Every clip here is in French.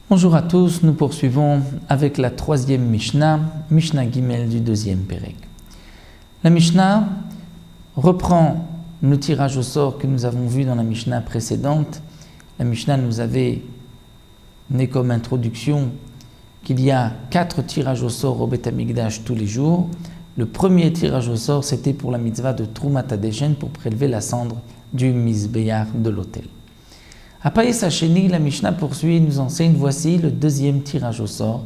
Bonjour à tous, nous poursuivons avec la troisième Mishnah, Mishnah Gimel du deuxième Pérec. La Mishnah reprend le tirage au sort que nous avons vu dans la Mishnah précédente. La Mishnah nous avait né comme introduction qu'il y a 4 tirages au sort au Beth Amikdash tous les jours. Le premier tirage au sort, c'était pour la mitzvah de Trumat Hadeshen, pour prélever la cendre du Mizbeach de l'autel. À Païs Hacheni, la Mishnah poursuit et nous enseigne, voici le deuxième tirage au sort.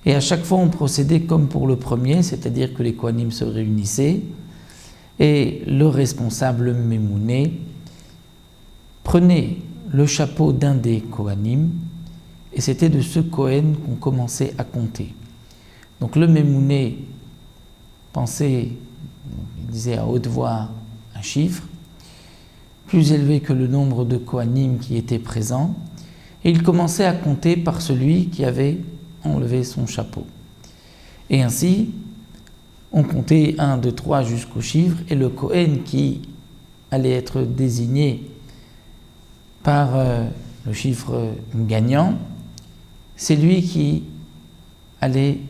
Et à chaque fois, on procédait comme pour le premier, c'est-à-dire que les Kohanim se réunissaient et le responsable Mémouné prenait le chapeau d'un des Kohanim et c'était de ce Kohen qu'on commençait à compter. Donc le Mémouné pensait, il disait à haute voix un chiffre, plus élevé que le nombre de Kohanim qui étaient présents, et il commençait à compter par celui qui avait enlevé son chapeau. Et ainsi, on comptait 1, 2, 3 jusqu'au chiffre, et le Kohen qui allait être désigné par le chiffre gagnant, c'est lui qui allait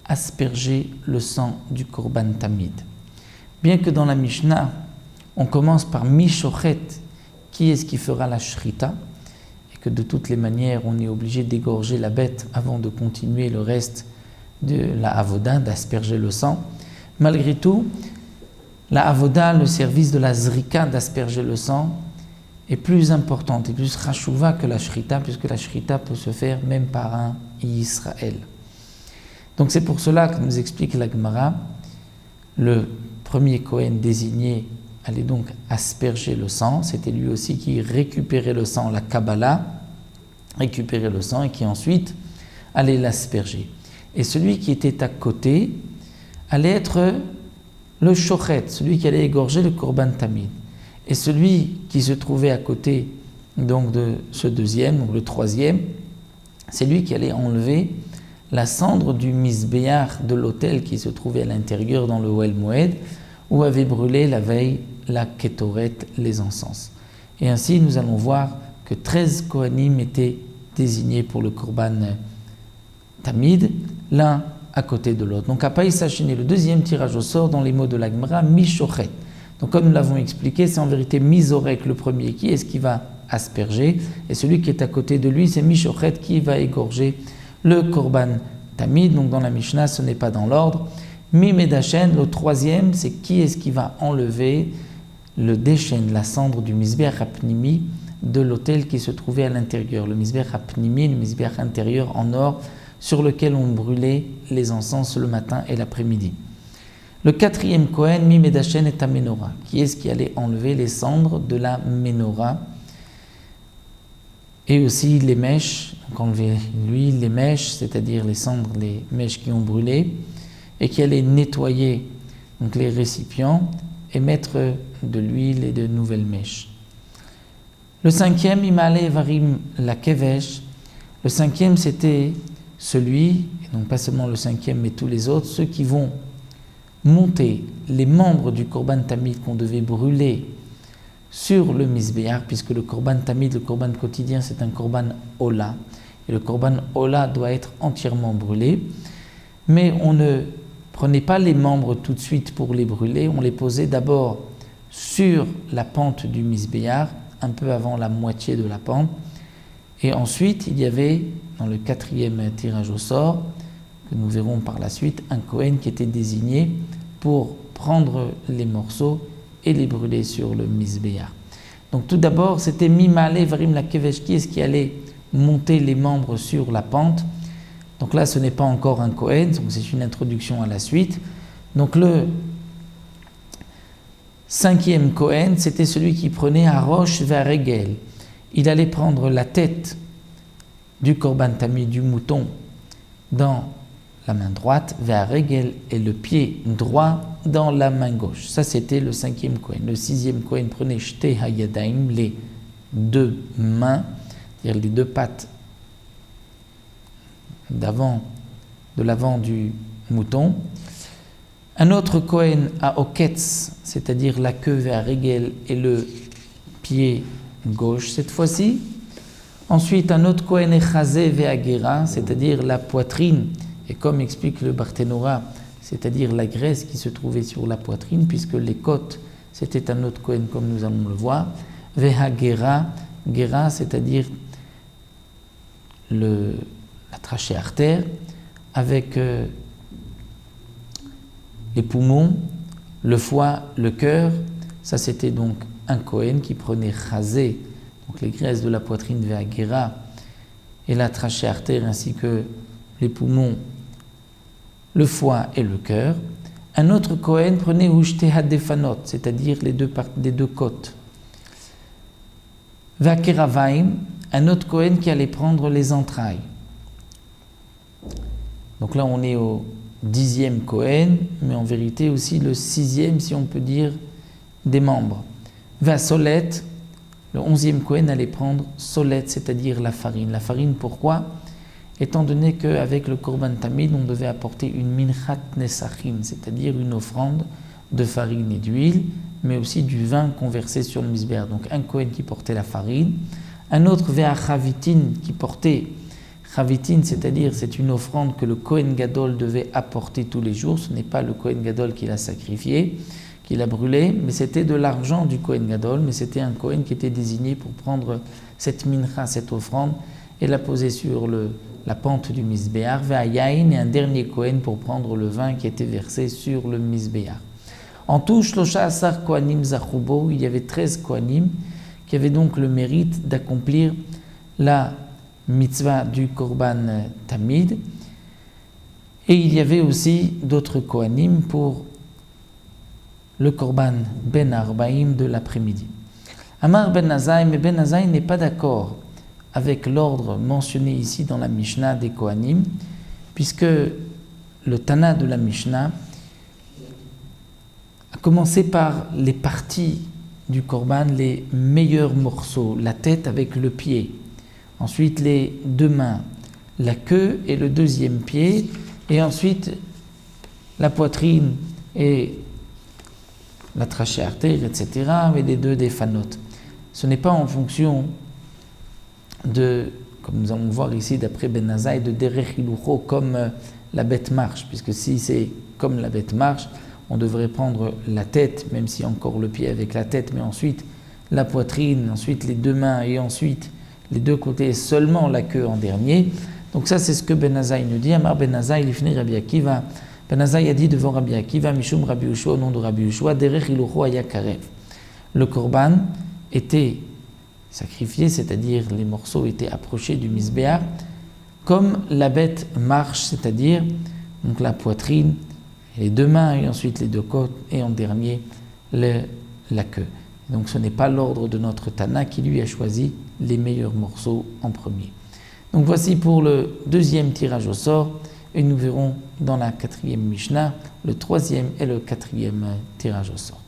asperger le sang du Korban Tamid. Bien que dans la Mishnah, on commence par Mishochet, qui est-ce qui fera la shrita, et que de toutes les manières, on est obligé d'égorger la bête avant de continuer le reste de la avoda, d'asperger le sang. Malgré tout, la avoda, le service de la zrika, d'asperger le sang, est plus importante et plus rachouva que la shrita, puisque la shrita peut se faire même par un Israël. Donc c'est pour cela que nous explique la Gemara, le premier Kohen désigné allait donc asperger le sang, c'était lui aussi qui récupérait le sang, la Kabbalah, récupérait le sang et qui ensuite allait l'asperger. Et celui qui était à côté allait être le shochet, celui qui allait égorger le Korban Tamid. Et celui qui se trouvait à côté donc de ce deuxième, donc le troisième, c'est lui qui allait enlever la cendre du Mizbeach de l'autel qui se trouvait à l'intérieur dans le Ohel Moed, où avait brûlé la veille la Ketoret, les encens. Et ainsi, nous allons voir que 13 Kohanim étaient désignés pour le Korban Tamid, l'un à côté de l'autre. Donc à Païs Hacheni, le deuxième tirage au sort, dans les mots de la Gemara, Mishochet. Donc comme nous l'avons expliqué, c'est en vérité Mizorek le premier, qui est-ce qui va asperger, et celui qui est à côté de lui, c'est Mishochet qui va égorger le Korban Tamid. Donc dans la Mishnah, ce n'est pas dans l'ordre. Mimedashen, le troisième, c'est qui est-ce qui va enlever le déchen, la cendre du Mizbeach Apnimi de l'autel qui se trouvait à l'intérieur. Le Mizbeach Apnimi, le Mizbeach intérieur en or, sur lequel on brûlait les encens le matin et l'après-midi. Le quatrième Kohen, Mimedashen, est à Menorah. Qui est-ce qui allait enlever les cendres de la Menorah et aussi les mèches, donc enlever l'huile, les mèches, c'est-à-dire les cendres, les mèches qui ont brûlé, et qui allait nettoyer donc les récipients et mettre de l'huile et de nouvelles mèches. Le cinquième, Imale Varim la Kevesh. Le cinquième, c'était celui, et donc pas seulement le cinquième, mais tous les autres, ceux qui vont monter les membres du Korban Tamid qu'on devait brûler sur le Mizbeach, puisque le Korban Tamid, le Korban quotidien, c'est un Korban Ola. Et le Korban Ola doit être entièrement brûlé. Mais on ne prenait pas les membres tout de suite pour les brûler, on les posait d'abord sur la pente du Mizbeach, un peu avant la moitié de la pente. Et ensuite, il y avait, dans le quatrième tirage au sort, que nous verrons par la suite, un Kohen qui était désigné pour prendre les morceaux et les brûler sur le Mizbeach. Donc tout d'abord, c'était Mimale Varim la Kevesh, qui est-ce qui allait monter les membres sur la pente. Donc là, ce n'est pas encore un Kohen, donc c'est une introduction à la suite. Donc le cinquième Kohen, c'était celui qui prenait à roche vers Regel. Il allait prendre la tête du Korban Tamid, du mouton, dans la main droite, vers Regel, et le pied droit dans la main gauche. Ça, c'était le cinquième Kohen. Le sixième Kohen prenait Shte Hayadaim, les deux mains, c'est-à-dire les deux pattes de l'avant du mouton. Un autre Kohen à Oketz, c'est-à-dire la queue vers Regel et le pied gauche cette fois-ci. Ensuite, un autre Kohen est Chazé Ve'agera, c'est-à-dire la poitrine, et comme explique le Barthénora, c'est-à-dire la graisse qui se trouvait sur la poitrine, puisque les côtes, c'était un autre Kohen comme nous allons le voir. Ve'agera, Gera, c'est-à-dire la trachée artère, avec les poumons, le foie, le cœur. Ça, c'était donc un Kohen qui prenait Chazé, donc les graisses de la poitrine Ve'agera, et la trachée artère, ainsi que les poumons, le foie et le cœur. Un autre Kohen prenait Ushte Hadefanot, c'est-à-dire les deux côtes. Ve'akeravaim, un autre Kohen qui allait prendre les entrailles. Donc là, on est au 10e Kohen, mais en vérité aussi le 6e, si on peut dire, des membres. Ve'asolet, le 11e Kohen allait prendre solet, c'est-à-dire la farine. La farine, pourquoi ? Étant donné qu'avec le Korban Tamid, on devait apporter une minchat nesachim, c'est-à-dire une offrande de farine et d'huile, mais aussi du vin qu'on versait sur le misbéar. Donc un Kohen qui portait la farine, un autre ve'achavitin qui portait chavitin, c'est-à-dire c'est une offrande que le Kohen Gadol devait apporter tous les jours. Ce n'est pas le Kohen Gadol qui l'a sacrifié, qui l'a brûlé, mais c'était de l'argent du Kohen Gadol, mais c'était un Kohen qui était désigné pour prendre cette mincha, cette offrande, et la poser sur la pente du misbéar, ve'ayain, et un dernier Kohen pour prendre le vin qui était versé sur le misbéar. En tout, Shlosha Asar Kohanim Zachubo, il y avait 13 Kohanim qui avaient donc le mérite d'accomplir la mitzvah du Korban Tamid. Et il y avait aussi d'autres Kohanim pour le Korban Ben Arbaim de l'après-midi. Amar Ben Azai, mais Ben Azai n'est pas d'accord avec l'ordre mentionné ici dans la Mishnah des Kohanim, puisque le Tana de la Mishnah a commencé par les parties du Korban, les meilleurs morceaux, la tête avec le pied, ensuite les deux mains, la queue et le deuxième pied, et ensuite la poitrine et la trachée artère, etc., et les deux déphanotes. Ce n'est pas en fonction de, comme nous allons le voir ici d'après Ben Azai, de derech hilucho, comme la bête marche, puisque si c'est comme la bête marche, on devrait prendre la tête, même si encore le pied avec la tête, mais ensuite la poitrine, ensuite les deux mains et ensuite les deux côtés, seulement la queue en dernier. Donc ça, c'est ce que Ben Azai nous dit. Amar Ben Azai, l'ifni Rabbi Akiva. Ben Azai a dit devant Rabbi Akiva, Mishum Rabbi Yoshua, au nom de Rabbi Yoshua, derech hilucho aya karev. Le korban était sacrifié, c'est-à-dire les morceaux étaient approchés du misbéar, comme la bête marche, c'est-à-dire donc la poitrine, les deux mains et ensuite les deux côtes et en dernier la queue. Donc ce n'est pas l'ordre de notre Tana qui lui a choisi les meilleurs morceaux en premier. Donc voici pour le deuxième tirage au sort et nous verrons dans la 4e Mishnah le 3e et le 4e tirage au sort.